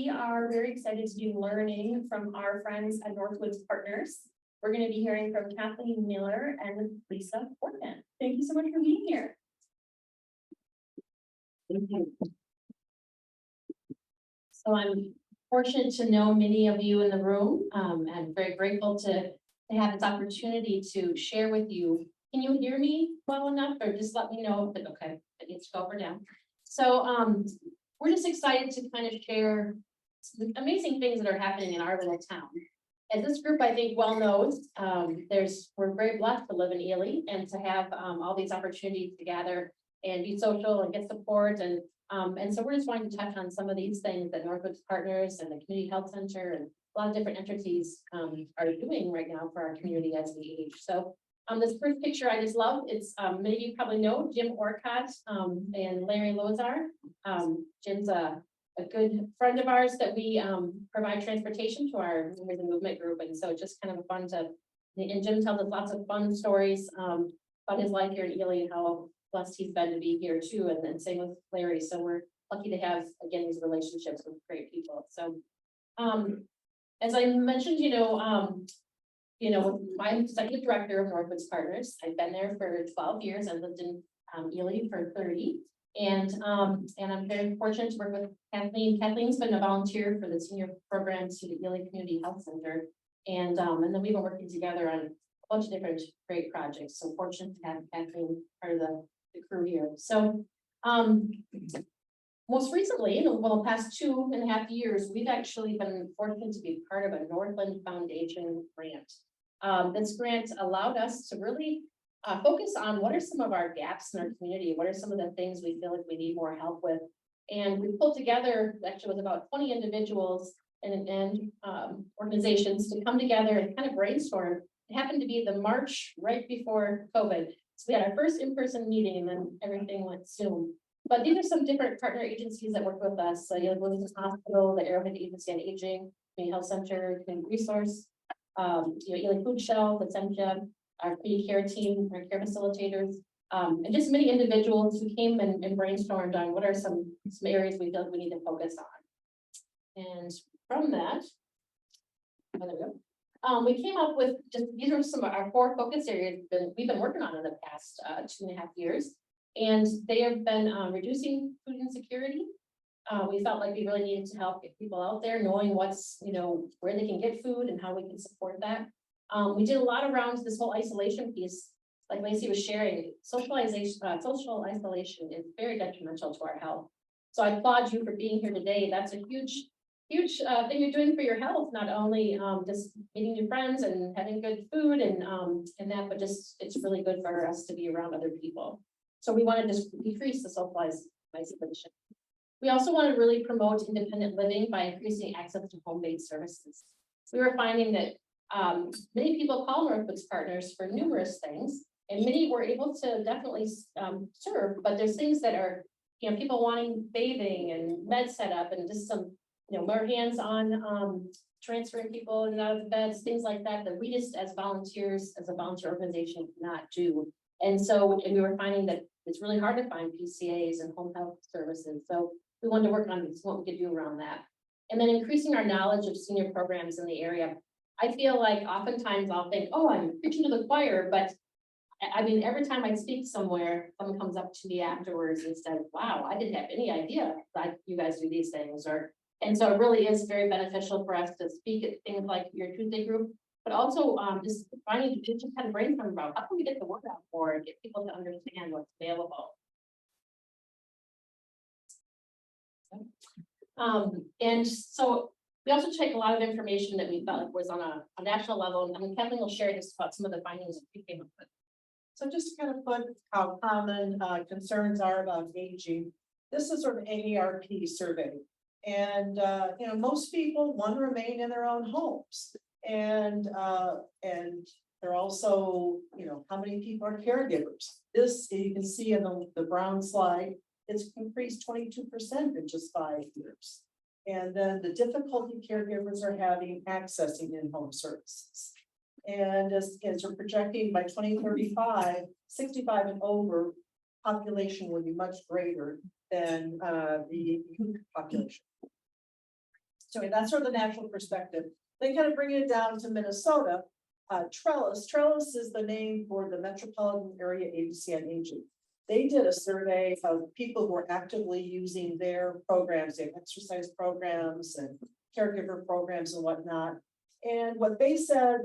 we are very excited to be learning from our friends at Northwoods Partners. We're going to be hearing from Kathleen Miller and Lisa Porthan. Thank you so much for being here. Thank you. So I'm fortunate to know many of you in the room. I'm very grateful to have this opportunity to share with you. Can you hear me well enough, or just let me know if okay, I need to go up or down. So we're just excited to kind of share some amazing things that are happening in our little town. As this group, I think, well knows, we're very blessed to live in Ely and to have all these opportunities to gather and be social and get support. And so we're just wanting to touch on some of these things that Northwoods Partners and the Community Health Center and a lot of different entities are doing right now for our community as we age. So this first picture I just love. It's many of you probably know Jim Orcott and Larry Lozar. Jim's a good friend of ours that we provide transportation to our members and movement group, and so it's just kind of fun to. And Jim tells us lots of fun stories about his life here in Ely and how blessed he's been to be here too, and then same with Larry. So we're lucky to have again these relationships with great people. So as I mentioned, I'm executive director of Northwoods Partners. I've been there for 12 years. I lived in Ely for 30. And I'm very fortunate to work with Kathleen. Kathleen's been a volunteer for the senior program to the Ely Community Health Center. And then we've been working together on a bunch of different great projects. So fortunate to have Kathleen part of the crew here. So most recently, in the past 2.5 years, we've actually been fortunate to be part of a Northland Foundation grant. This grant allowed us to really focus on what are some of our gaps in our community, what are some of the things we feel like we need more help with. And we pulled together, actually with about 20 individuals and organizations to come together and kind of brainstorm. It happened to be the March right before COVID. So we had our first in-person meeting and then everything went Zoom. But these are some different partner agencies that work with us. So Ely Women's Hospital, the Arrowhead Agency on Aging, Community Health Center, Community Resource, Ely Food Shelf, Essentia, our community care team, our care facilitators, and just many individuals who came and brainstormed on what are some areas we feel like we need to focus on. And from that, there we go. We came up with just these are some of our 4 focus areas that we've been working on in the past 2.5 years. And they have been reducing food insecurity. We felt like we really needed to help get people out there knowing what's, where they can get food and how we can support that. We did a lot around this whole isolation piece, like Lacey was sharing. Social isolation is very detrimental to our health. So I applaud you for being here today. That's a huge thing you're doing for your health, not only just meeting new friends and having good food and that, but just it's really good for us to be around other people. So we want to just decrease the social isolation. We also want to really promote independent living by increasing access to home-based services. We were finding that many people call Northwoods Partners for numerous things, and many were able to definitely serve, but there's things that are, people wanting bathing and med setup and just some, more hands-on transferring people in and out of the beds, things like that, that we just as volunteers, as a volunteer organization cannot do. And so we were finding that it's really hard to find PCAs and home health services. So we wanted to work on what we could do around that. And then increasing our knowledge of senior programs in the area. I feel like oftentimes I'll think, oh, I'm preaching to the choir, but I mean, every time I speak somewhere, someone comes up to me afterwards and says, wow, I didn't have any idea that you guys do these things. And so it really is very beneficial for us to speak at things like your Tuesday group, but also just finding to just kind of brainstorm about how can we get the word out more and get people to understand what's available. And so we also take a lot of information that we felt like was on a national level, and Kathleen will share just about some of the findings that we came up with. So just to kind of put how common concerns are about aging, this is sort of an AARP survey. And most people want to remain in their own homes. And they're also, how many people are caregivers? This you can see in the brown slide, it's increased 22% in just 5 years. And then the difficulty caregivers are having accessing in-home services. And as we're projecting by 2035, 65 and over population will be much greater than the youth population. So that's sort of the national perspective. Then kind of bringing it down to Minnesota, Trellis is the name for the Metropolitan Area Agency on Aging. They did a survey of people who are actively using their programs, their exercise programs and caregiver programs and whatnot. And what they said,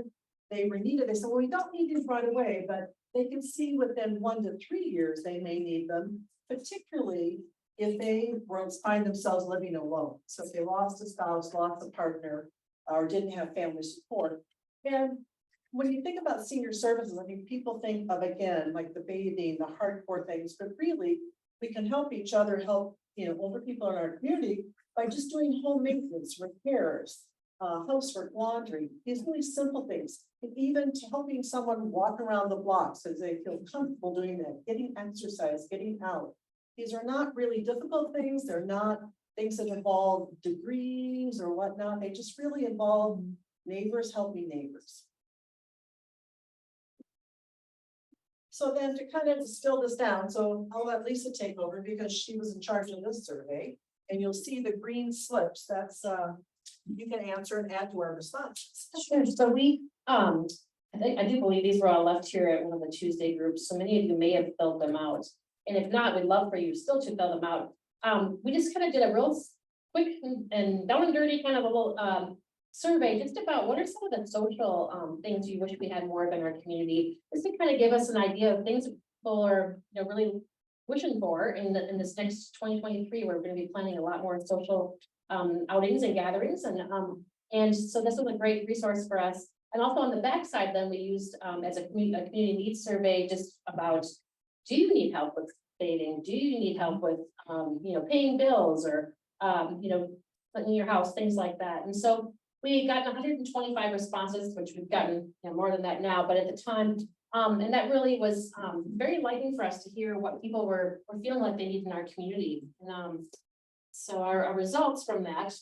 they were needed. They said, well, we don't need these right away, but they can see within 1 to 3 years, they may need them, particularly if they find themselves living alone. So if they lost a spouse, lost a partner, or didn't have family support. And when you think about senior services, I mean, people think of, again, like the bathing, the hardcore things, but really we can help each other, help, older people in our community by just doing home maintenance, repairs, housework, laundry, these really simple things. And even to helping someone walk around the block so they feel comfortable doing that, getting exercise, getting out. These are not really difficult things. They're not things that involve degrees or whatnot. They just really involve neighbors helping neighbors. So then to kind of distill this down, so I'll let Lisa take over because she was in charge of this survey. And you'll see the green slips. That's you can answer and add to our responses. Sure. So we, I do believe these were all left here at one of the Tuesday groups. So many of you may have filled them out. And if not, we'd love for you still to fill them out. We just kind of did a real quick and down and dirty kind of a little survey just about what are some of the social things you wish we had more of in our community. Just to kind of give us an idea of things that people are really wishing for in this next 2023. We're going to be planning a lot more social outings and gatherings, and so this was a great resource for us. And also on the backside, then we used as a community needs survey just about, do you need help with dating? Do you need help with paying bills or cleaning your house, things like that. And so we got 125 responses, which we've gotten more than that now, but at the time, and that really was very enlightening for us to hear what people were feeling like they need in our community. And so our results from that,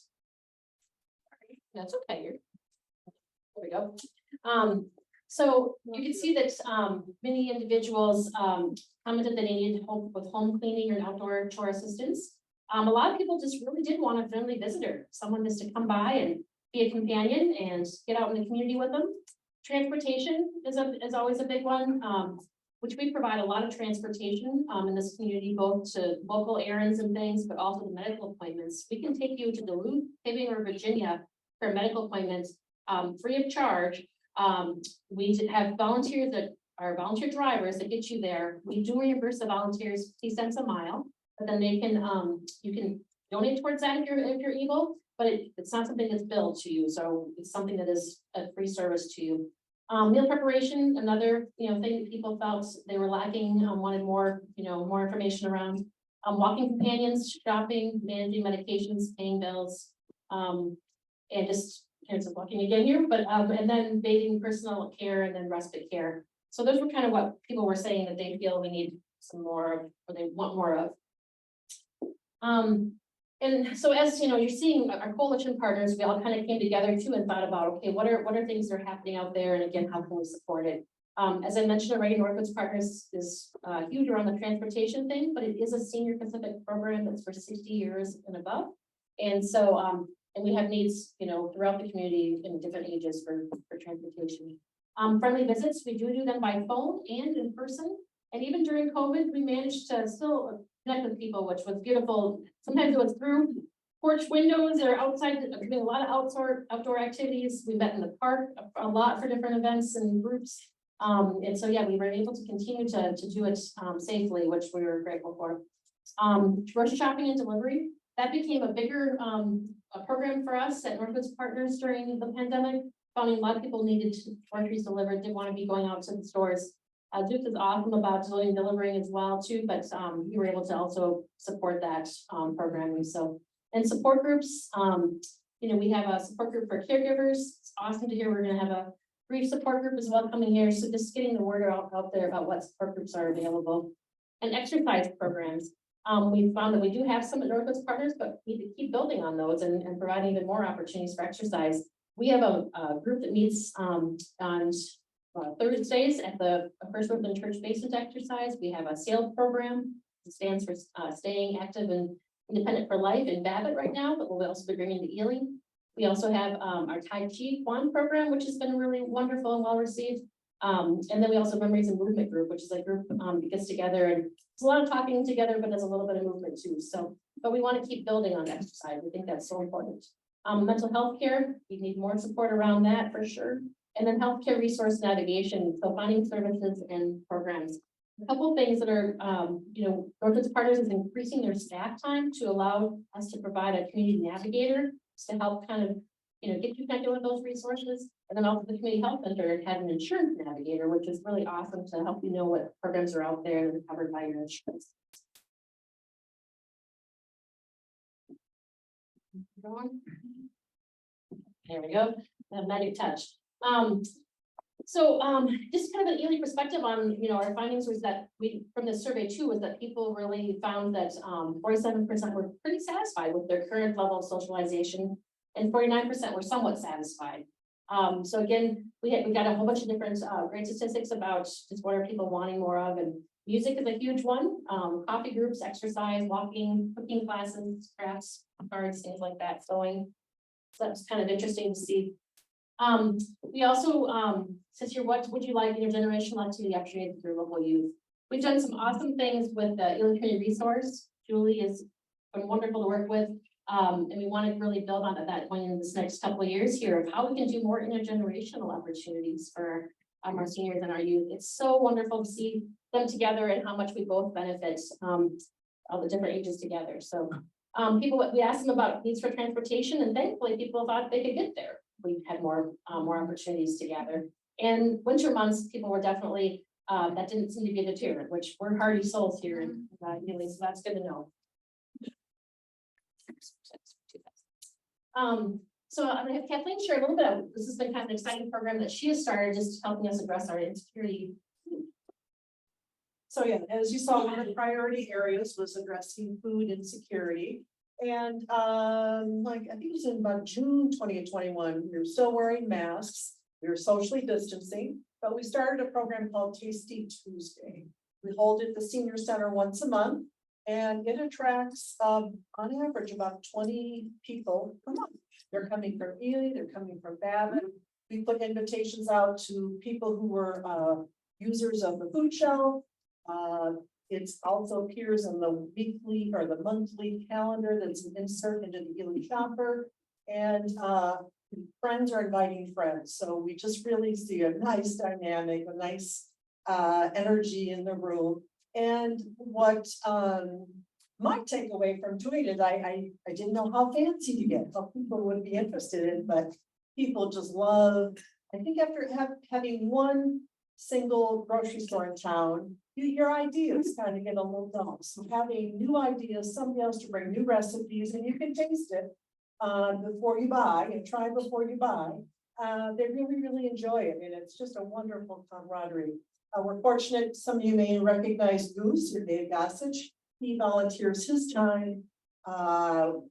that's okay. There we go. So you can see that many individuals commented that they needed help with home cleaning or outdoor chore assistance. A lot of people just really did want a friendly visitor, someone just to come by and be a companion and get out in the community with them. Transportation is always a big one, which we provide a lot of transportation in this community, both to local errands and things, but also the medical appointments. We can take you to Duluth, Hibbing, or Virginia for medical appointments free of charge. We have volunteers that are volunteer drivers that get you there. We do reimburse the volunteers 50 cents a mile, but then they can you can donate towards that if you're able, but it's not something that's billed to you, so it's something that is a free service to you. Meal preparation, another thing that people felt they were lacking, wanted more more information around. Walking companions, shopping, managing medications, paying bills, and just here's walking again here, but and then bathing, personal care, and then respite care. So those were kind of what people were saying that they feel we need some more of, or they want more of. And so as you're seeing our coalition partners, we all kind of came together too and thought about, okay, what are things that are happening out there, and again, how can we support it? As I mentioned already, Northwoods Partners is huge around the transportation thing, but it is a senior Pacific program that's for 60 years and above, and so and we have needs throughout the community in different ages for transportation. Friendly visits, we do them by phone and in person, and even during COVID, we managed to still connect with people, which was beautiful. Sometimes it was through porch windows or outside, doing a lot of outdoor activities. We met in the park a lot for different events and groups. And so, yeah, we were able to continue to do it safely, which we were grateful for. Grocery shopping and delivery, that became a bigger a program for us at Northwoods Partners during the pandemic. Finding a lot of people needed groceries delivered, didn't want to be going out to the stores. Duke is awesome about delivering as well too, but we were able to also support that programming. So, and support groups, we have a support group for caregivers. It's awesome to hear we're going to have a brief support group as well coming here. So just getting the word out there about what support groups are available. And exercise programs. We found that we do have some at Northwoods Partners, but we need to keep building on those and provide even more opportunities for exercise. We have a group that meets on Thursdays at the First Lutheran Church Basement Exercise. We have a SAIL program. It stands for Staying Active and Independent for Life in Babbitt right now, but we'll also be bringing to Ely. We also have our Tai Chi Quan program, which has been really wonderful and well received. And then we also have Memories and Movement Group, which is a group that gets together and it's a lot of talking together, but there's a little bit of movement too. So, but we want to keep building on exercise. We think that's so important. Mental health care, we need more support around that for sure. And then healthcare resource navigation, so finding services and programs. A couple of things that are, Northwoods Partners is increasing their staff time to allow us to provide a community navigator to help kind of, get you connected with those resources. And then also the community health center had an insurance navigator, which is really awesome to help you know what programs are out there that are covered by your insurance. There we go. Magic touch. Just kind of an Ely perspective on, our findings was that from the survey too, was that people really found that 47% were pretty satisfied with their current level of socialization and 49% were somewhat satisfied. So again, we got a whole bunch of different great statistics about just what are people wanting more of, and music is a huge one. Coffee groups, exercise, walking, cooking classes, crafts, cards, things like that, sewing. So that's kind of interesting to see. We also, since you're what would you like in your generational activity opportunity with your local youth? We've done some awesome things with the Ely Community Resource. Julie has been wonderful to work with. And we want to really build on that going in this next couple of years here of how we can do more intergenerational opportunities for our seniors and our youth. It's so wonderful to see them together and how much we both benefit all the different ages together. So we asked them about needs for transportation, and thankfully people thought they could get there. We had more opportunities together. And winter months, people were definitely that didn't seem to be a deterrent, which we're hardy souls here in Ely, so that's good to know. So I'm gonna have Kathleen share a little bit of, this has been kind of an exciting program that she has started, just helping us address our insecurity. So yeah, as you saw, one of the priority areas was addressing food insecurity. And I think it was in about June 2021, we were still wearing masks, we were socially distancing, but we started a program called Tasty Tuesday. We hold it at the senior center once a month, and it attracts on average about 20 people per month. They're coming from Ely, they're coming from Babbitt. We put invitations out to people who were users of the food shelf. It also appears in the weekly or the monthly calendar that's an insert into the Ely shopper, and friends are inviting friends. So we just really see a nice dynamic, a nice energy in the room. And what my takeaway from doing it, I didn't know how fancy to get, how people would be interested in, but people just love. I think after having one single grocery store in town, your ideas kind of get a little dull. So having new ideas, somebody else to bring new recipes, and you can taste it before you buy and try before you buy. They really, really enjoy it, and it's just a wonderful camaraderie. We're fortunate, some of you may recognize Goose or Dave Gossage. He volunteers his time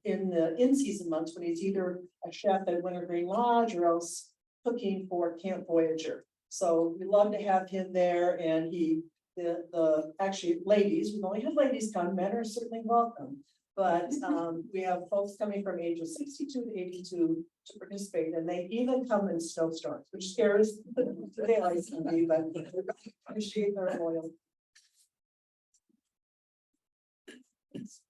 in the in-season months when he's either a chef at Wintergreen Lodge or else cooking for Camp Voyager. So we love to have him there, and actually ladies, we only have ladies come, men are certainly welcome. But we have folks coming from ages 62 to 82 to participate, and they even come in snowstorms, which scares the daylights from me, but I appreciate their loyalty. It's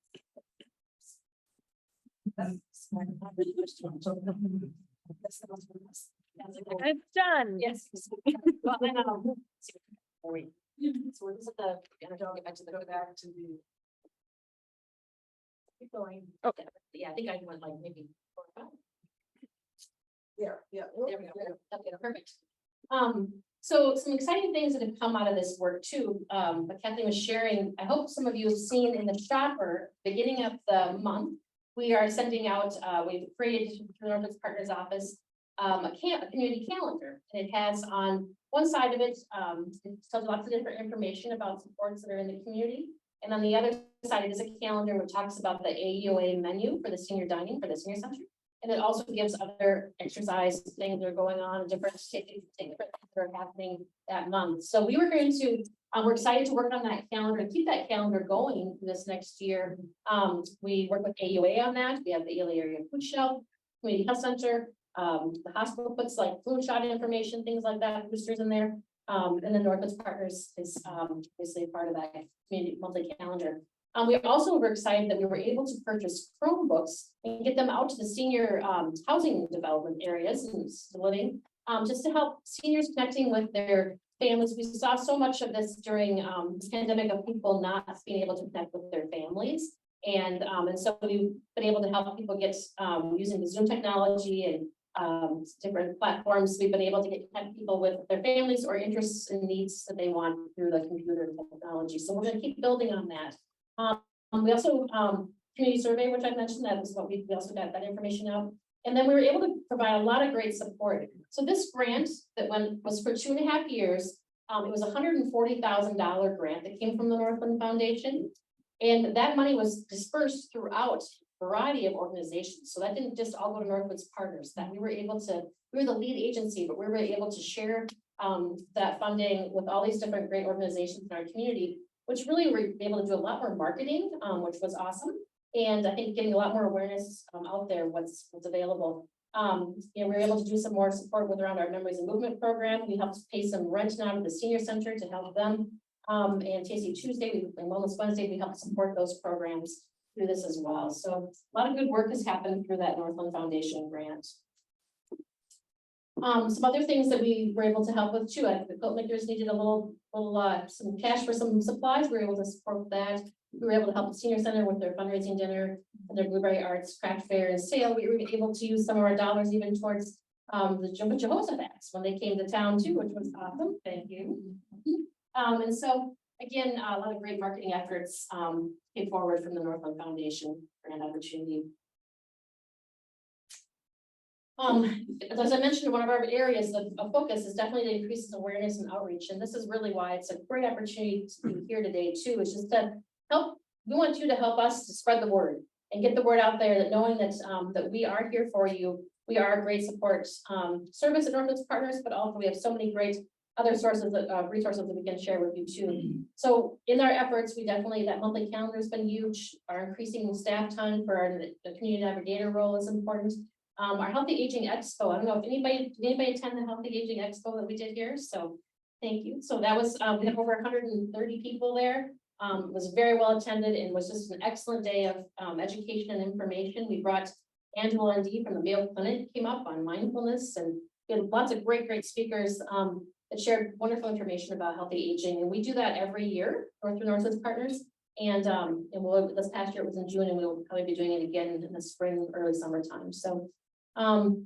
done. Yes. Well, I know. So this is the, get back to the, keep going. Okay. Yeah, I think I went like maybe 4 or 5. Yeah. There we go. Okay, perfect. So some exciting things that have come out of this work too. But Kathleen was sharing, I hope some of you have seen in the shopper, beginning of the month, we are sending out, we've created through the Northwoods Partners Office, a community calendar. And it has on one side of it, it tells lots of different information about supports that are in the community. And on the other side, it is a calendar which talks about the AUA menu for the senior dining for the senior center. And it also gives other exercise things that are going on, different things that are happening that month. So we were going to, we're excited to work on that calendar and keep that calendar going this next year. We work with AUA on that. We have the Ely Area Food Shelf Community Health Center. The hospital puts like flu shot information, things like that, boosters in there. And then Northwoods Partners is obviously part of that community monthly calendar. We also were excited that we were able to purchase Chromebooks and get them out to the senior housing development areas and living, just to help seniors connecting with their families. We saw so much of this during this pandemic of people not being able to connect with their families. And so we've been able to help people get using the Zoom technology and different platforms. We've been able to connect people with their families or interests and needs that they want through the computer technology. So we're going to keep building on that. We also community survey, which I mentioned, that is what we also got that information out. And then we were able to provide a lot of great support. So this grant that was for 2.5 years. It was $140,000 grant that came from the Northland Foundation. And that money was dispersed throughout a variety of organizations. So that didn't just all go to Northwoods Partners, that we were the lead agency, but we were able to share that funding with all these different great organizations in our community, which really were able to do a lot more marketing, which was awesome. And I think getting a lot more awareness out there, what's available. We were able to do some more support with around our Memories and Movement program. We helped pay some rent now to the senior center to help them. And Tasty Tuesday and Wellness Wednesday, we helped support those programs through this as well. So a lot of good work has happened through that Northland Foundation grant. Some other things that we were able to help with too. The coat makers needed a little some cash for some supplies. We were able to support that. We were able to help the senior center with their fundraising dinner and their Blueberry Arts craft fair and sale. We were able to use some of our dollars even towards the Jehoshaphat's when they came to town too, which was awesome. Thank you. And so again, a lot of great marketing efforts came forward from the Northland Foundation grant opportunity. As I mentioned, one of our areas of focus is definitely to increase awareness and outreach. And this is really why it's a great opportunity to be here today too. It's just to help, we want you to help us to spread the word and get the word out there, that knowing that that we are here for you. We are a great support service at Northwoods Partners, but also we have so many great other sources of resources that we can share with you too. So in our efforts, we definitely, that monthly calendar has been huge. Our increasing staff time for the community navigator role is important. Our Healthy Aging Expo, I don't know if anybody attend the Healthy Aging Expo that we did here, so thank you. So that was, we had over 130 people there. It was very well attended and was just an excellent day of education and information. We brought Angela and Dee from the Mayo Clinic came up on mindfulness, and we had lots of great speakers that shared wonderful information about healthy aging. And we do that every year through Northwoods Partners. And this past year it was in June, and we'll probably be doing it again in the spring, early summertime. So, and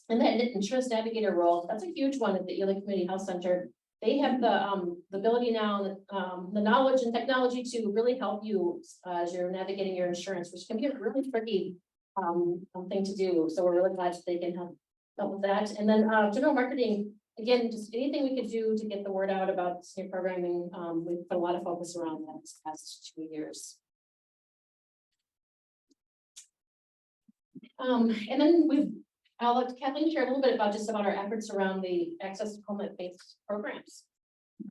that insurance navigator role, that's a huge one at the Ely Community Health Center. They have the ability now, the knowledge and technology to really help you as you're navigating your insurance, which can be a really tricky thing to do. So we're really glad that they can help with that. And then general marketing, again, just anything we could do to get the word out about senior programming. We've put a lot of focus around that this past 2 years. And then I'll let Kathleen share a little bit about our efforts around the access to home-based programs.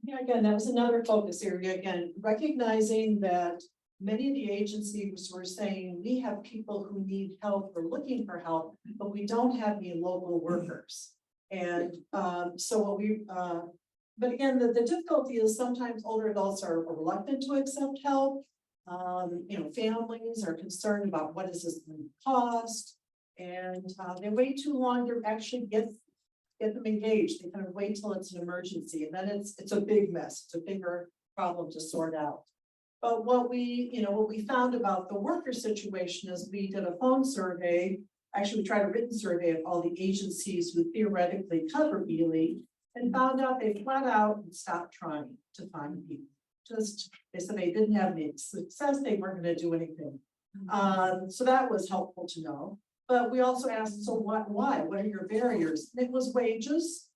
Yeah, again, that was another focus area. Again, recognizing that many of the agencies were saying we have people who need help or looking for help, but we don't have any local workers. And so what but again, the difficulty is sometimes older adults are reluctant to accept help. Families are concerned about what is this going to cost, and they wait too long to actually get them engaged. They kind of wait till it's an emergency, and then it's a big mess. It's a bigger problem to sort out. But what we found about the worker situation is we did a phone survey. Actually, we tried a written survey of all the agencies who theoretically cover Ely, and found out they flat out stopped trying to find people. They said they didn't have any success, they weren't going to do anything. So that was helpful to know. But we also asked, so why? What are your barriers? And it was wages.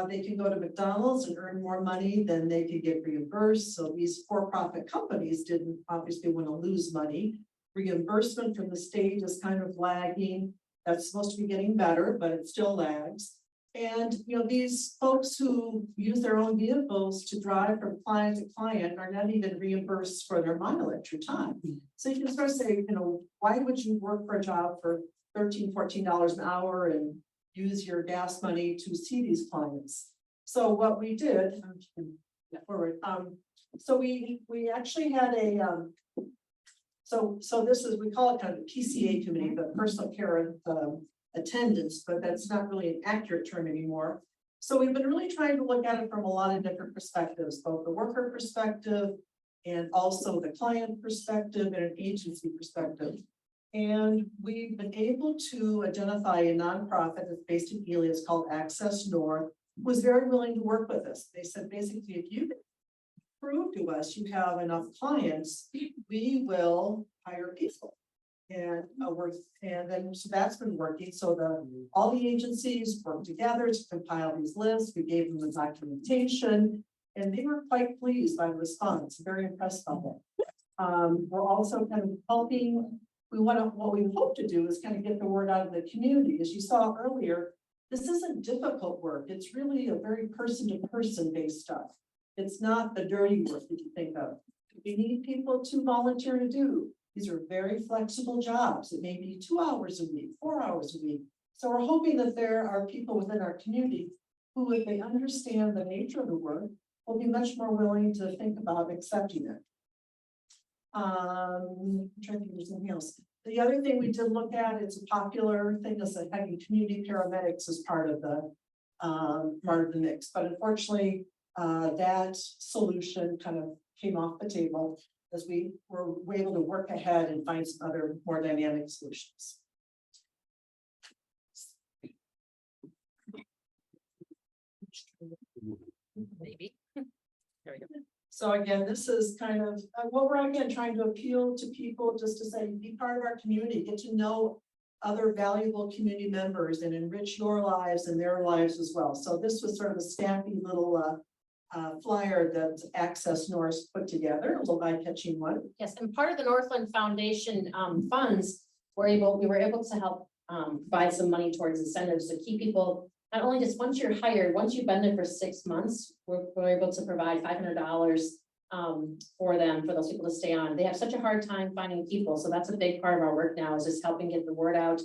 They can go to McDonald's and earn more money than they could get reimbursed. So these for-profit companies didn't obviously want to lose money. Reimbursement from the state is kind of lagging. That's supposed to be getting better, but it still lags. And these folks who use their own vehicles to drive from client to client are not even reimbursed for their mileage or time. So you can start saying, why would you work for a job for $13, $14 an hour and use your gas money to see these clients. So what we did, forward, so we actually had a, so this is, we call it kind of the PCA committee, the personal care attendance, but that's not really an accurate term anymore. So we've been really trying to look at it from a lot of different perspectives, both the worker perspective and also the client perspective and an agency perspective. And we've been able to identify a nonprofit that's based in Ely, it's called Access North, who was very willing to work with us. They said, basically, if you prove to us you have enough clients, we will hire people. And then so that's been working. So all the agencies work together to compile these lists. We gave them the documentation, and they were quite pleased by the response. Very impressed by that. We're also kind of helping. What we hope to do is kind of get the word out of the community. As you saw earlier, this isn't difficult work. It's really a very person-to-person based stuff. It's not the dirty work that you think of. We need people to volunteer to do. These are very flexible jobs. It may be 2 hours a week, 4 hours a week. So we're hoping that there are people within our community who, if they understand the nature of the work, will be much more willing to think about accepting it. I'm trying to think of something else. The other thing we did look at, it's a popular thing, is that having community paramedics as part of the mix. But unfortunately, that solution kind of came off the table as we were able to work ahead and find some other more dynamic solutions. Maybe. There we go. So again, this is kind of what we're again trying to appeal to people, just to say, be part of our community, get to know other valuable community members and enrich your lives and their lives as well. So this was sort of a snappy little flyer that Access North put together, a little eye-catching one. Yes, and part of the Northland Foundation funds we were able to help provide some money towards incentives to keep people, not only just once you're hired, once you've been there for 6 months, we're able to provide $500 for those people to stay on. They have such a hard time finding people, so that's a big part of our work now, is just helping get the word out,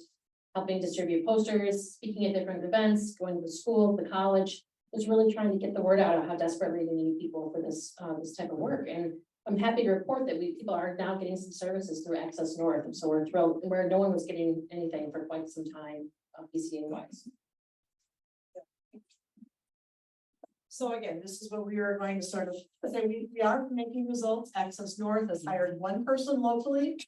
helping distribute posters, speaking at different events, going to the school, the college. Is really trying to get the word out of how desperately they need people for this type of work. And I'm happy to report that people are now getting some services through Access North. And so we're thrilled, where no one was getting anything for quite some time, PCA wise. So again, this is what we are going to sort of say. We are making results. Access North has hired one person locally.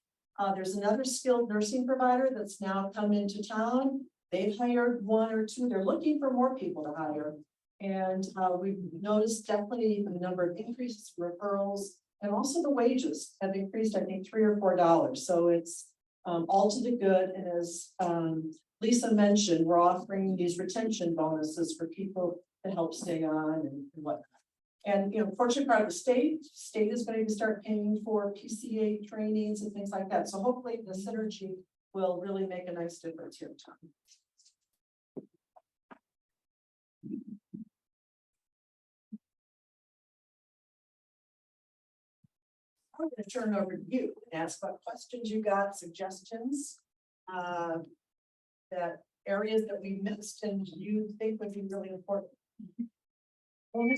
There's another skilled nursing provider that's now come into town. They've hired 1 or 2. They're looking for more people to hire. And we've noticed definitely the number of increases, referrals, and also the wages have increased, I think, $3 or $4. So it's all to the good. And as Lisa mentioned, we're offering these retention bonuses for people to help stay on and whatnot. And fortunate part of the state is going to start paying for PCA trainings and things like that. So hopefully the synergy will really make a nice difference here, Tom. I'm going to turn over to you and ask what questions you got, suggestions, that areas that we missed and you think would be really important. Really,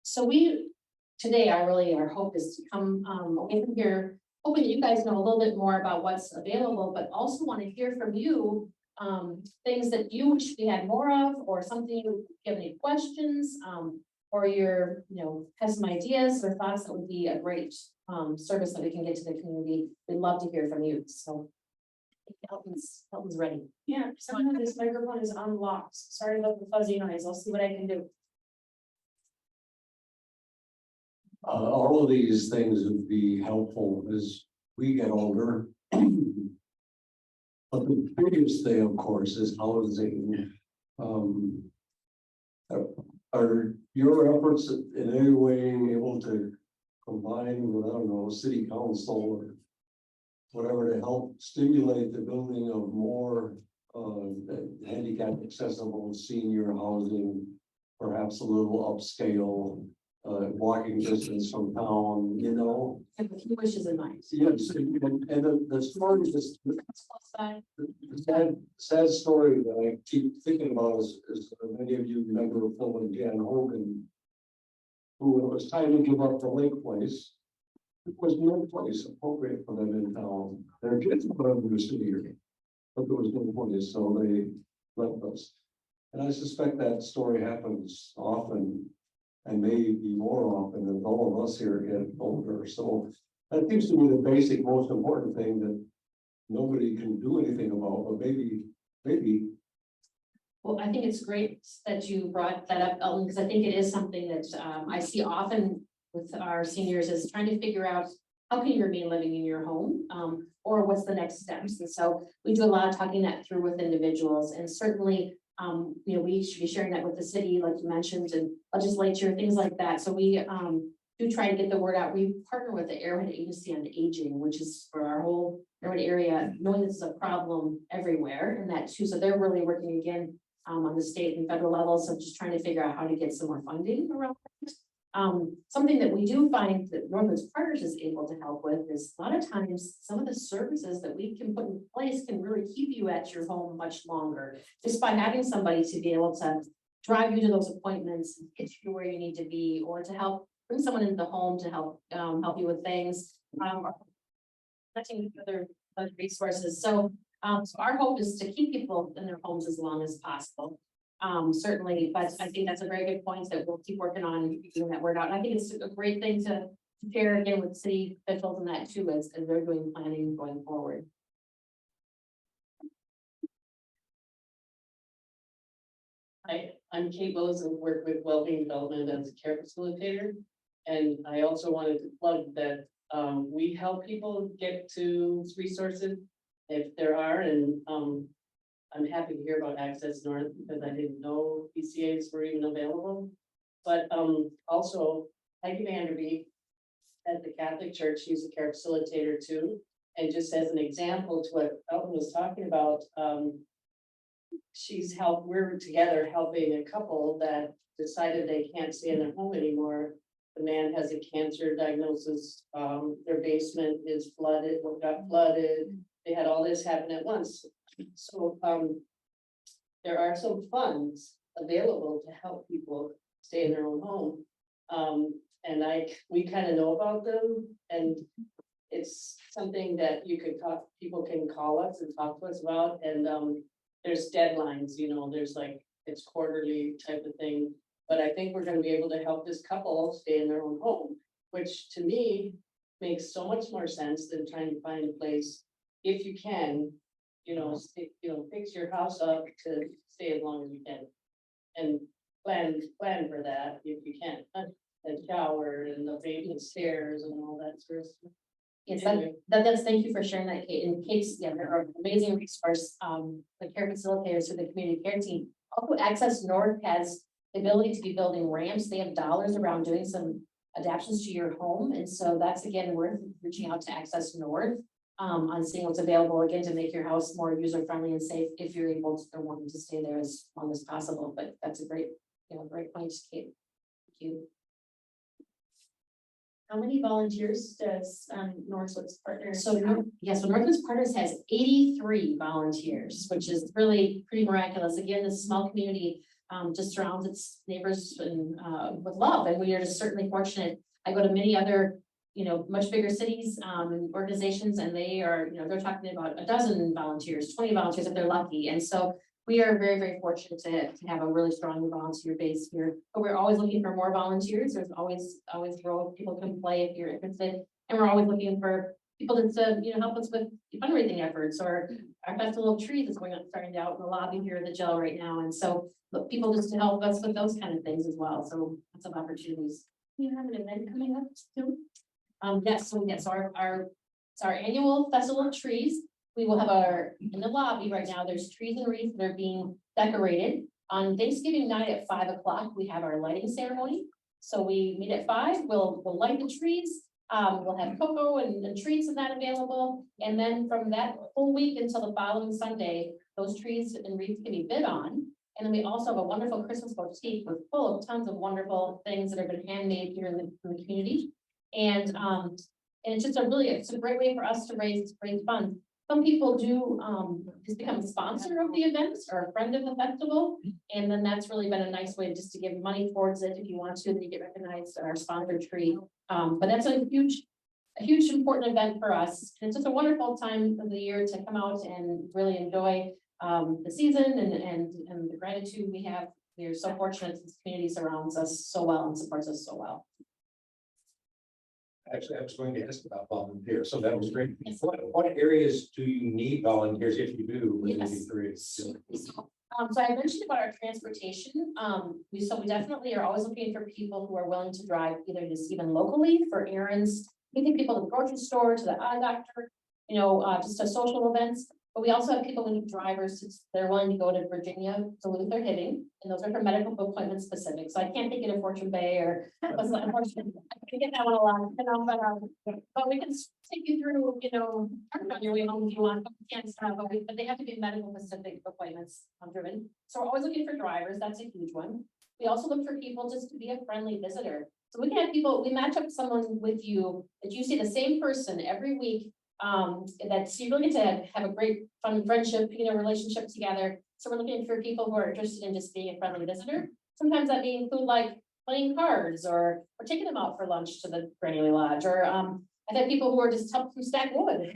so today our hope is to come away from here, hoping that you guys know a little bit more about what's available, but also want to hear from you things that you wish we had more of, or something you have any questions, or you're have some ideas or thoughts that would be a great service that we can get to the community. We'd love to hear from you. So Elton's ready. Yeah, somehow this microphone is unlocked. Sorry about the fuzzy noise. I'll see what I can do. All of these things would be helpful as we get older. But the biggest thing, of course, is housing. Are your efforts in any way able to combine with, I don't know, city council or whatever to help stimulate the building of more handicap accessible senior housing, perhaps a little upscale walking distance from town, you know. I have a few wishes in mind. Yes, and the story is, That's close by. the sad story that I keep thinking about is many of you remember Phil and Jan Hogan, who it was time to give up the lake place. There was no place appropriate for them in town. Their kids put them in the city here, but there was no place, so they left us. And I suspect that story happens often, and maybe more often as all of us here get older. So that seems to be the basic, most important thing that nobody can do anything about, but maybe. Well, I think it's great that you brought that up, Elton, because I think it is something that I see often with our seniors is trying to figure out how can you remain living in your home, or what's the next steps. And so we do a lot of talking that through with individuals, and certainly, you know, we should be sharing that with the city, like you mentioned, and legislature, things like that. So we do try to get the word out. We partner with the Arrowhead Agency on Aging, which is for our whole Arrowhead area, knowing this is a problem everywhere, and that too. So they're really working again on the state and federal level. So just trying to figure out how to get some more funding around it. Something that we do find that Northwoods Partners is able to help with is a lot of times some of the services that we can put in place can really keep you at your home much longer, just by having somebody to be able to drive you to those appointments, get you where you need to be, or to help bring someone into the home to help help you with things, or connecting with other resources. So our hope is to keep people in their homes as long as possible. Certainly, but I think that's a very good point that we'll keep working on getting that word out. And I think it's a great thing to share again with city officials and that too, as they're doing planning going forward. Hi, I'm Kate Bose and work with Wellbeing Development as a care facilitator. And I also wanted to plug that we help people get to resources if there are, and I'm happy to hear about Access North because I didn't know PCAs were even available. But also Heidi Vanderbeek at the Catholic Church, she's a care facilitator too. And just as an example to what Elton was talking about, we're together helping a couple that decided they can't stay in their home anymore. The man has a cancer diagnosis, their basement is flooded, got flooded. They had all this happen at once. So there are some funds available to help people stay in their own home. And we kind of know about them, and it's something that you could talk, people can call us and talk to us about. And there's deadlines, you know, there's like, it's quarterly type of thing. But I think we're going to be able to help this couple stay in their own home, which to me makes so much more sense than trying to find a place, if you can, you know, fix your house up to stay as long as you can. And plan for that if you can. And shower and the baby stairs and all that sort of stuff. Yes, Anyway. that's thank you for sharing that, Kate. In case, yeah, there are amazing resource, the care facilitators through the community care team. Also, Access North has the ability to be building ramps. They have dollars around doing some adaptations to your home. And so that's again worth reaching out to Access North on seeing what's available again to make your house more user friendly and safe if you're able to or wanting to stay there as long as possible. But that's a great, great point, Kate. Thank you. How many volunteers does Northwoods Partners? So Northwoods Partners has 83 volunteers, which is really pretty miraculous. Again, this small community just surrounds its neighbors and with love, and we are just certainly fortunate. I go to many other, much bigger cities and organizations, and they are, they're talking about a dozen volunteers, 20 volunteers if they're lucky, and so we are very, very fortunate to have a really strong volunteer base here. But we're always looking for more volunteers. There's always role people can play if you're interested, and we're always looking for people to help us with fundraising efforts, or our festival of trees is starting out in the lobby here at the jail right now, and so people just to help us with those kind of things as well. So lots of opportunities. You have an event coming up soon? Yes, it's our annual festival of trees. We will have in the lobby right now, there's trees and wreaths that are being decorated. On Thanksgiving night at 5 o'clock, we have our lighting ceremony. So we meet at 5, we'll light the trees. We'll have cocoa and treats and that available. And then from that whole week until the following Sunday, those trees and wreaths can be bid on. And then we also have a wonderful Christmas boutique with full of tons of wonderful things that have been handmade here in the community. And it's just it's a great way for us to raise funds. Some people do, just become a sponsor of the events or a friend of the festival. And then that's really been a nice way just to give money towards it. If you want to, then you get recognized at our sponsor tree. But that's a huge important event for us. And it's just a wonderful time of the year to come out and really enjoy the season and the gratitude we have. We're so fortunate this community surrounds us so well and supports us so well. Actually, I was going to ask about volunteers, so that was great. What areas do you need volunteers if you do? Would it be great? So I mentioned about our transportation. We definitely are always looking for people who are willing to drive either just even locally for errands. We take people to the grocery store, to the eye doctor, just to social events. But we also have people who need drivers. They're willing to go to Virginia, Duluth, or Hibbing, and those are for medical appointment specific. So I can't take it to Fortune Bay or unfortunately, I get that one a lot. But we can take you through, on your way home if you want. But we can't stop. But they have to be medical specific appointments driven. So we're always looking for drivers. That's a huge one. We also look for people just to be a friendly visitor. So we can have people. We match up someone with you that you see the same person every week. That's you really get to have a great fun friendship, relationship together. So we're looking for people who are interested in just being a friendly visitor. Sometimes that may include like playing cards or taking them out for lunch to the Granny Lodge, or I've had people who are just help them stack wood.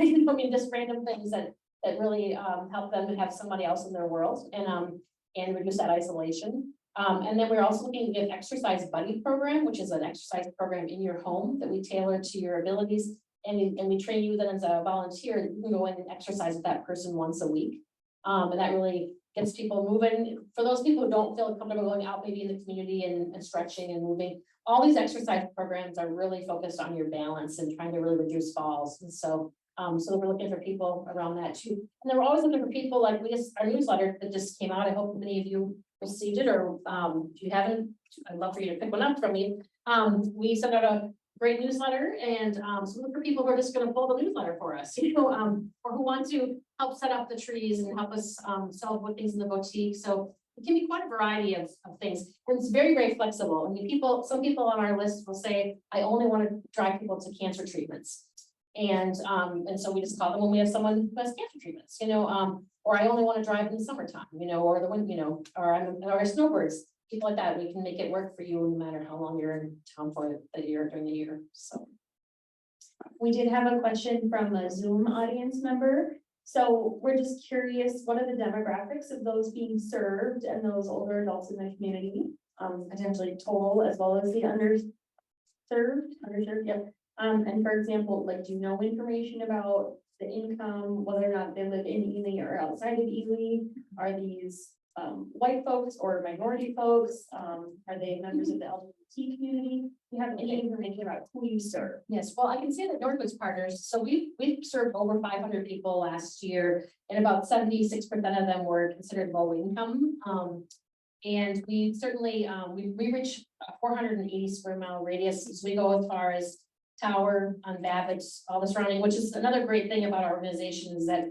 Just random things that really help them to have somebody else in their world and reduce that isolation. And then we're also looking to get exercise buddy program, which is an exercise program in your home that we tailor to your abilities. And we train you then as a volunteer. You can go in and exercise with that person once a week. And that really gets people moving. For those people who don't feel comfortable going out maybe in the community and stretching and moving, all these exercise programs are really focused on your balance and trying to really reduce falls. And so we're looking for people around that too. And then we're always looking for people like our newsletter that just came out. I hope many of you received it, or if you haven't, I'd love for you to pick one up from me. We sent out a great newsletter, and so look for people who are just going to pull the newsletter for us, or who want to help set up the trees and help us sell wood things in the boutique. So it can be quite a variety of things, and it's very, very flexible. I mean, some people on our list will say, I only want to drive people to cancer treatments, and so we just call them when we have someone who has cancer treatments, or I only want to drive in the summertime, or the wind, or snowbirds. People like that, we can make it work for you no matter how long you're in town for the year during the year. So we did have a question from a Zoom audience member. So we're just curious, what are the demographics of those being served and those older adults in the community? Potentially total as well as the underserved, yep. And for example, like, do you know information about the income, whether or not they live in Ely or outside of Ely? Are these white folks or minority folks? Are they members of the LGBT community? Do you have any information about who you serve? yes, well, I can say that Northwoods partners. So we've served over 500 people last year, and about 76% of them were considered low income. And we certainly we reach a 480 square mile radius. So we go as far as Tower, on Babbitt, all the surrounding, which is another great thing about our organization is that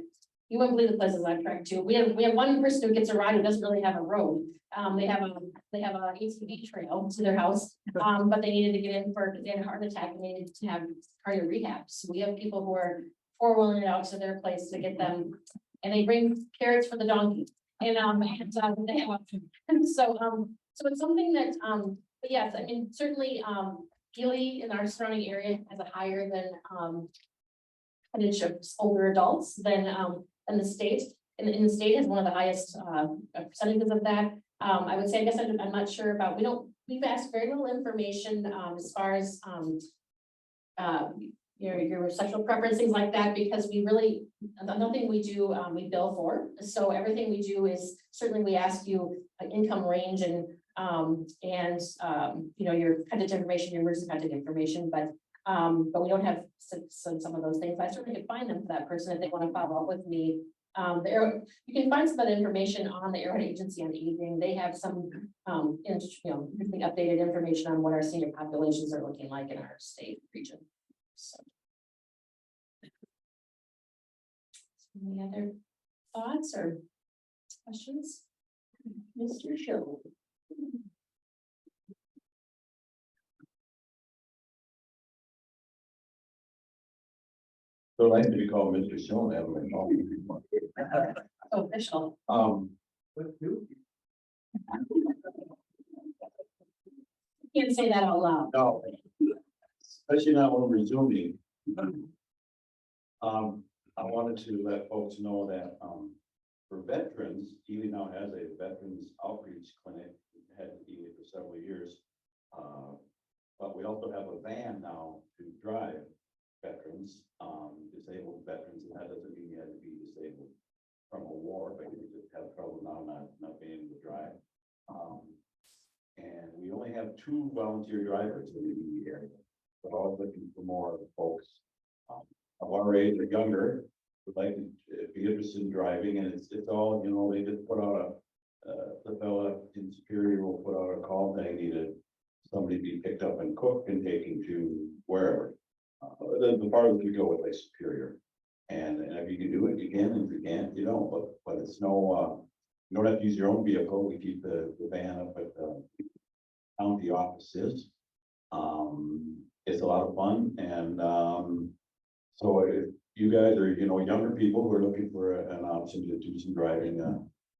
you wouldn't believe the places I've tracked to. We have one person who gets a ride who doesn't really have a road. They have a ATV trail to their house, but they needed to get in they had a heart attack and they needed to have cardio rehab. So we have people who are four-wheeling it out to their place to get them, and they bring carrots for the donkey. And they have so it's something that but yes, I mean certainly Ely in our surrounding area has a higher than percentage of older adults than the state. In the state has one of the highest percentages of that. I would say, I guess I'm not sure about, we've asked very little information as far as your sexual preference, things like that, because we really, nothing we do, we bill for. So everything we do is, certainly we ask you an income range and your contact information, your emergency contact information, but we don't have some of those things. I certainly could find them for that person if they want to follow up with me. You can find some of that information on the Arrowhead Agency on Aging. They have some updated information on what our senior populations are looking like in our state region. So, any other thoughts or questions? Mr. Show. So I like to be called Mr. Sean, haven't So official. Can't say that out loud. No. Especially not when we're zooming. I wanted to let folks know that, for veterans, Ely now has a veterans outreach clinic, had Ely for several years. But we also have a van now to drive veterans, disabled veterans, and that doesn't mean you have to be disabled from a war, but you just have trouble now not being able to drive. And we only have 2 volunteer drivers in the Ely area. We're all looking for more folks of our age or younger would like to be interested in driving, and it's all, you know, they just put out the fella in Superior will put out a call saying needed somebody to be picked up and cooked and taken to wherever. The farthest we go with Lake Superior. And if you can do it, you can, and if you can't, you don't, but it's no, you don't have to use your own vehicle. We keep the van up at the county offices. It's a lot of fun, and so if you guys are, you know, younger people who are looking for an option to do some driving,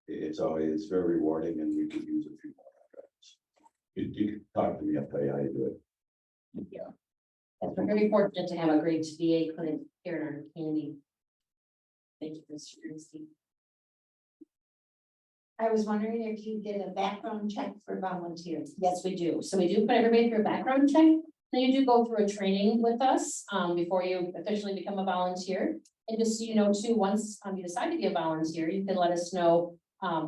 it's very rewarding, and we could use a few more drivers. You can talk to me, I'll tell you how you do it. Yeah. We're very fortunate to have a great VA clinic here in our community. Thank you, Mr. Ernstine. I was wondering if you did a background check for volunteers. Yes, we do. So we do put everybody through a background check. Then you do go through a training with us before you officially become a volunteer. And just so you know too, once you decide to be a volunteer, you can let us know,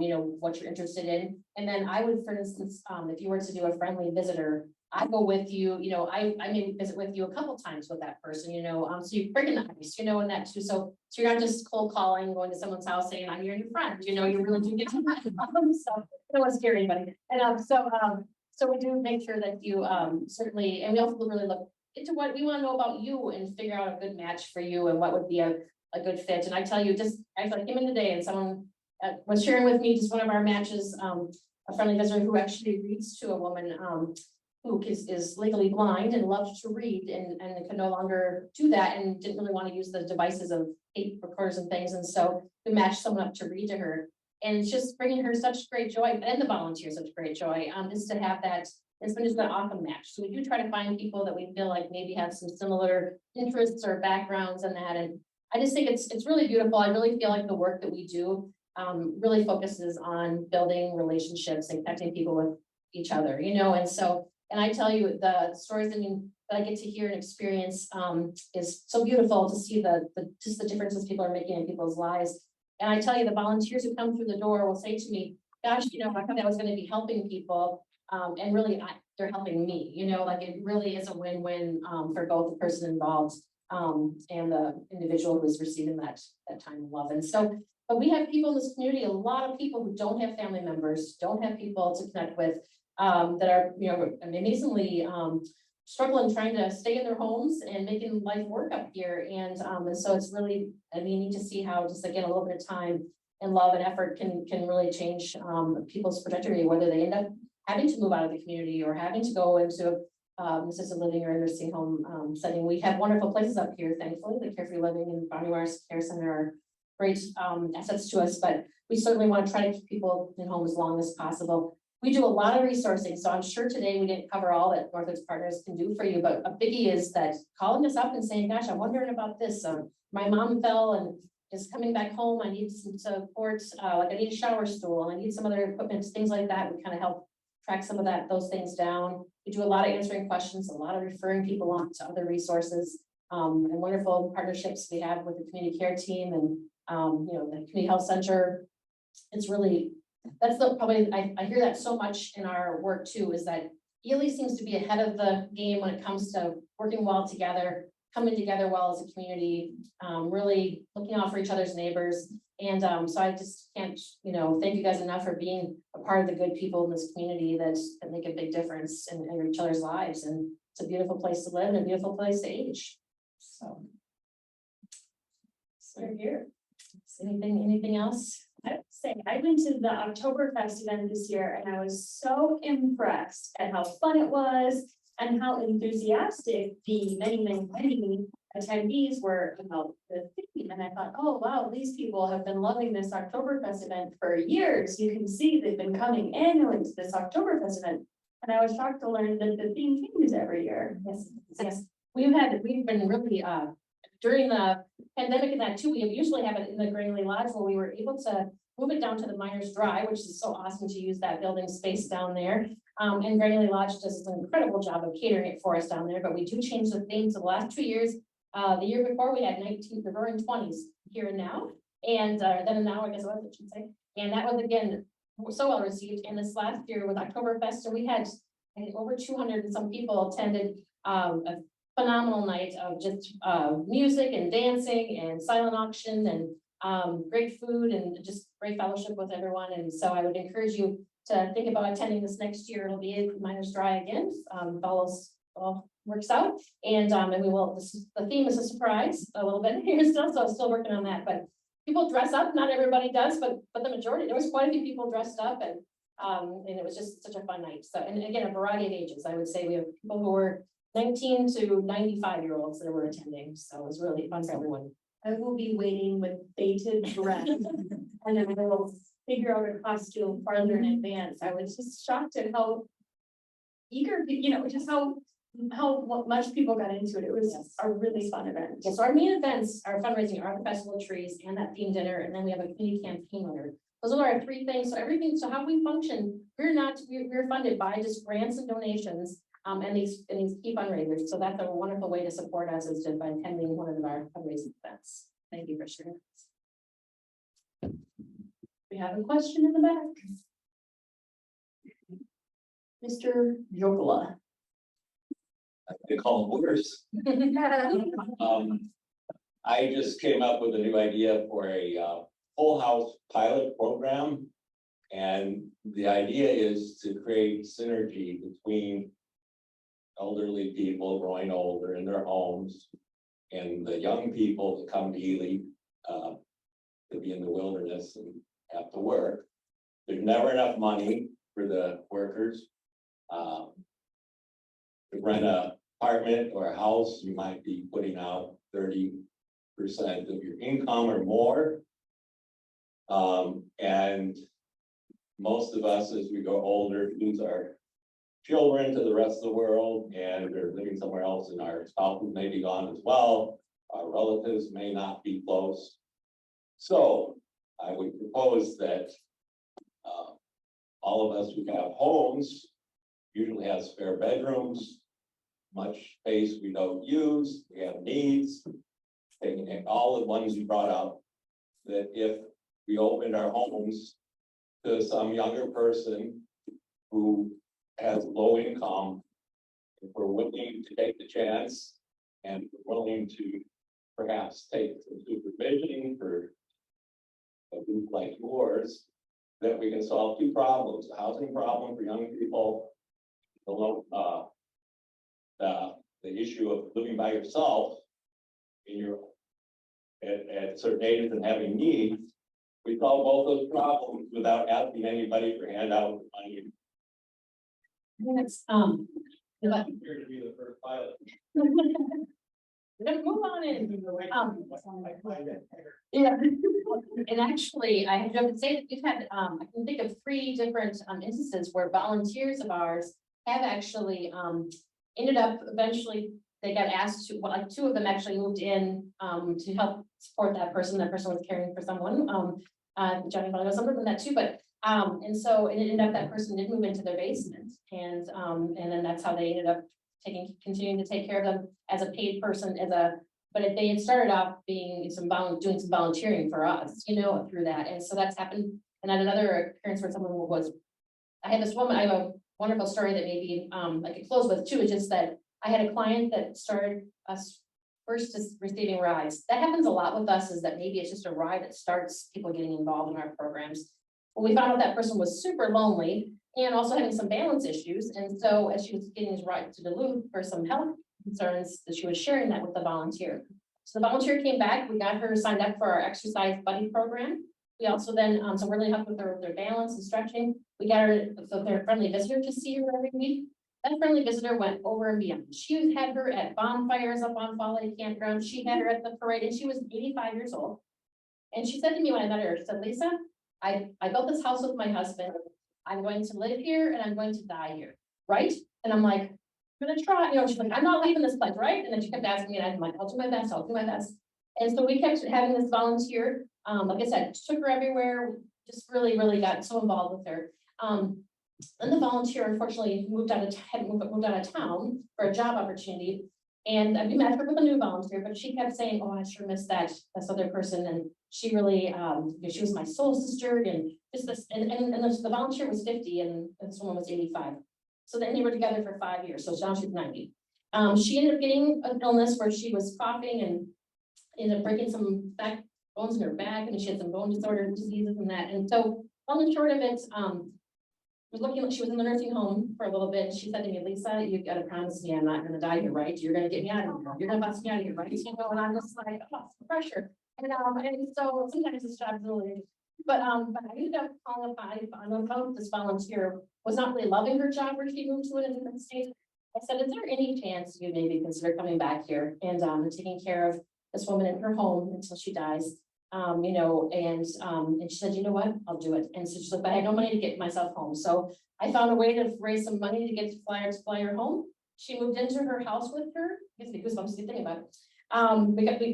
you know, what you're interested in. And then I would, for instance, if you were to do a friendly visitor, I go with you, you know, I may visit with you a couple times with that person, you know, so you bring the ice, you know, and that too. So you're not just cold calling, going to someone's house saying, I'm your new friend, you know, you really do get to know them. So I don't want to scare anybody. And so we do make sure that you certainly, and we also really look into what we want to know about you and figure out a good match for you and what would be a good fit. And I tell you, just actually I came in today and someone was sharing with me just one of our matches, a friendly visitor who actually reads to a woman who is legally blind and loves to read and can no longer do that and didn't really want to use the devices of tape recorders and things. And so we matched someone up to read to her. And it's just bringing her such great joy, and the volunteers such great joy, just to have that. It's been just an awesome match. So we do try to find people that we feel like maybe have some similar interests or backgrounds in that. And I just think it's really beautiful. I really feel like the work that we do really focuses on building relationships and connecting people with each other, you know. And so, and I tell you, the stories that I get to hear and experience is so beautiful to see just the differences people are making in people's lives. And I tell you, the volunteers who come through the door will say to me, gosh, you know, I thought I was going to be helping people. And really, they're helping me, you know, like it really is a win-win for both the person involved and the individual who's receiving that time of love. And so, but we have people in this community, a lot of people who don't have family members, don't have people to connect with that are, you know, amazingly struggling trying to stay in their homes and making life work up here. And so it's really, I mean, neat to see how just again, a little bit of time and love and effort can really change people's trajectory, whether they end up having to move out of the community or having to go into assisted living or nursing home setting. We have wonderful places up here, thankfully. The Carefree Living and Bonnie Wires Care Center are great assets to us, but we certainly want to try to keep people in home as long as possible. We do a lot of resourcing, so I'm sure today we didn't cover all that Northwoods Partners can do for you, but a biggie is that calling us up and saying, gosh, I'm wondering about this. My mom fell and is coming back home. I need some support, like I need a shower stool, and I need some other equipment, things like that. We kind of help track some of those things down. We do a lot of answering questions, a lot of referring people on to other resources, and wonderful partnerships we have with the community care team and you know, the community health center. It's really, that's probably, I hear that so much in our work too, is that Ely seems to be ahead of the game when it comes to working well together, coming together well as a community, really looking out for each other's neighbors. And so I just can't, you know, thank you guys enough for being a part of the good people in this community that make a big difference in each other's lives. And it's a beautiful place to live and a beautiful place to age. So we're here. Anything else? I have to say, I went to the Oktoberfest event this year and I was so impressed at how fun it was and how enthusiastic the many attendees were about the theme. And I thought, oh, wow, these people have been loving this Oktoberfest event for years. You can see they've been coming annually to this Oktoberfest event. And I was shocked to learn that the theme changes every year. Yes, we've been really, during the pandemic and that too, we usually have it in the Grantley Lodge where we were able to move it down to the Miners Drive, which is so awesome to use that building space down there. And Grantley Lodge does an incredible job of catering it for us down there, but we do change the theme. So the last 2 years, the year before we had 19, the roaring 20s here and now. And then now, I guess what I should say. And that was again, so well received. And this last year with Oktoberfest, so we had I think over 200 and some people attended a phenomenal night of just music and dancing and silent auction and great food and just great fellowship with everyone. And so I would encourage you to think about attending this next year. It'll be at Miners Dry again. All works out. And we will, the theme is a surprise a little bit here still, so I'm still working on that. But people dress up, not everybody does, but the majority, there was quite a few people dressed up and it was just such a fun night. So, and again, a variety of ages. I would say we have people who were 19 to 95-year-olds that were attending. So it was really fun for everyone. I will be waiting with bated breath. And then I will figure out a costume farther in advance. I was just shocked at how eager, just how much people got into it. It was a really fun event. Yes, so our main events, our fundraising are the festival of trees and that theme dinner, and then we have a community campaign winner. Those are our three things. So everything, so how we function, we're funded by just grants and donations, and these key fundraisers. So that's a wonderful way to support us is just by attending one of our fundraising events. Thank you for sharing. We have a question in the back. Mr. Jokola. They call them worse. I just came up with a new idea for a whole house pilot program. And the idea is to create synergy between elderly people growing older in their homes and the young people that come to Ely to be in the wilderness and have to work. There's never enough money for the workers. To rent an apartment or a house, you might be putting out 30% of your income or more. And most of us, as we go older, lose our children to the rest of the world, and they're living somewhere else, and our spouses may be gone as well. Our relatives may not be close. So I would propose that all of us who have homes usually have spare bedrooms, much space we don't use, we have needs, taking all the ones you brought up, that if we opened our homes to some younger person who has low income, if we're willing to take the chance and willing to perhaps take some supervision for a group like yours, that we can solve two problems: a housing problem for young people, the issue of living by yourself in your at certain ages and having needs. We solve both those problems without asking anybody for handouts or money. Yes, Here to be the first pilot. let's move on in. Yeah, and actually, I have to say that we've had, I can think of 3 different instances where volunteers of ours have actually ended up eventually, they got asked to, well, like 2 of them actually moved in to help support that person. That person was caring for someone. Johnny probably knows something from that too, but and so it ended up that person did move into their basement, and then that's how they ended up continuing to take care of them as a paid person, but if they had started off being doing some volunteering for us, through that. And so that's happened. And then another occurrence where someone was, I have a wonderful story that maybe I could close with too, is just that I had a client that started us first just receiving rides. That happens a lot with us, is that maybe it's just a ride that starts people getting involved in our programs. When we found out that person was super lonely and also having some balance issues. And so as she was getting his ride to Duluth for some health concerns, that she was sharing that with the volunteer. So the volunteer came back, we got her signed up for our exercise buddy program. We also then, so we're really helping with their balance and stretching. We got her, so their friendly visitor to see her every week. That friendly visitor went over and beyond. She had her at bonfires up on Fall Lake Campground. She had her at the parade, and she was 85 years old. And she said to me when I met her, she said, Lisa, I built this house with my husband. I'm going to live here and I'm going to die here, right? And I'm like, I'm gonna try, you know, she's like, I'm not leaving this place, right? And then she kept asking me, and I'm like, I'll do my best, I'll do my best. And so we kept having this volunteer, like I said, took her everywhere, just really got so involved with her. Then the volunteer unfortunately moved out of town for a job opportunity. And we met her with a new volunteer, but she kept saying, oh, I sure miss this other person. And she really, she was my soul sister, and just this, and the volunteer was 50 and this woman was 85. So then they were together for 5 years. So now she's 90. She ended up getting an illness where she was coughing and ended up breaking some back bones in her back, and she had some bone disorder diseases and that. And so on the short of it, was looking like she was in the nursing home for a little bit. She said to me, Lisa, you've got to promise me I'm not going to die here, right? You're going to get me out of here. You're going to bust me out of here, right? You know, and I'm just like, oh, pressure. And so sometimes this job's really, but I ended up calling up this volunteer was not really loving her job where she moved to in a different state. I said, is there any chance you maybe consider coming back here and taking care of this woman in her home until she dies? You know, and she said, you know what, I'll do it. And so she's like, but I had no money to get myself home. So I found a way to raise some money to get to fly her home. She moved into her house with her. Gives me goosebumps thinking about it.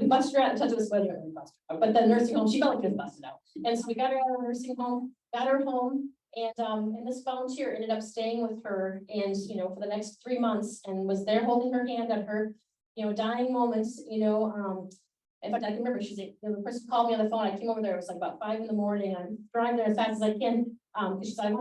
We busted her out and touched this weather, but the nursing home, she felt like she was busted out. And so we got her out of the nursing home, got her home, and this volunteer ended up staying with her and, you know, for the next 3 months and was there holding her hand at her, you know, dying moments, you know, in fact, I can remember she's like, the person called me on the phone. I came over there. It was like about 5 a.m. I'm driving there as fast as I can. She said,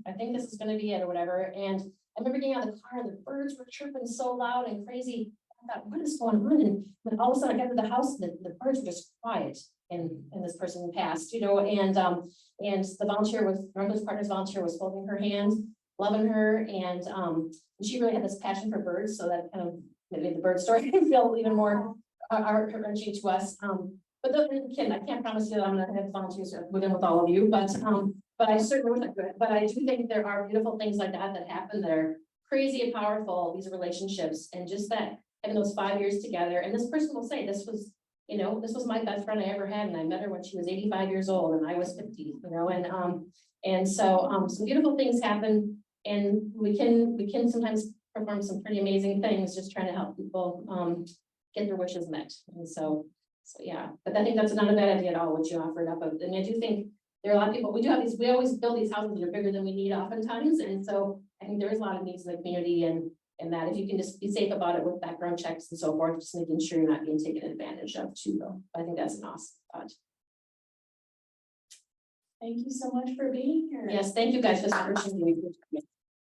I think this is going to be it or whatever. And I remember getting out of the car and the birds were chirping so loud and crazy. I thought, what is going on? And then all of a sudden I got to the house and the birds were just quiet. And this person passed, you know, and the volunteer was, Northwoods Partners volunteer was holding her hand, loving her. And she really had this passion for birds. So that kind of made the bird story feel even more heart-wrenching to us. But again, I can't promise you that I'm gonna have volunteers within with all of you, but I certainly would. But I do think there are beautiful things like that happen that are crazy and powerful, these relationships, and just that having those 5 years together. And this person will say, this was, you know, this was my best friend I ever had, and I met her when she was 85 years old and I was 50, you know, and so some beautiful things happen, and we can sometimes perform some pretty amazing things just trying to help people get their wishes met. And so yeah, but I think that's not a bad idea at all, what you offered up. And I do think there are a lot of people, we always build these houses that are bigger than we need oftentimes. And so I think there is a lot of needs in the community, and that if you can just be safe about it with background checks and so forth, just making sure you're not being taken advantage of too, though. I think that's an awesome thought. Thank you so much for being here. Yes, thank you guys for this opportunity.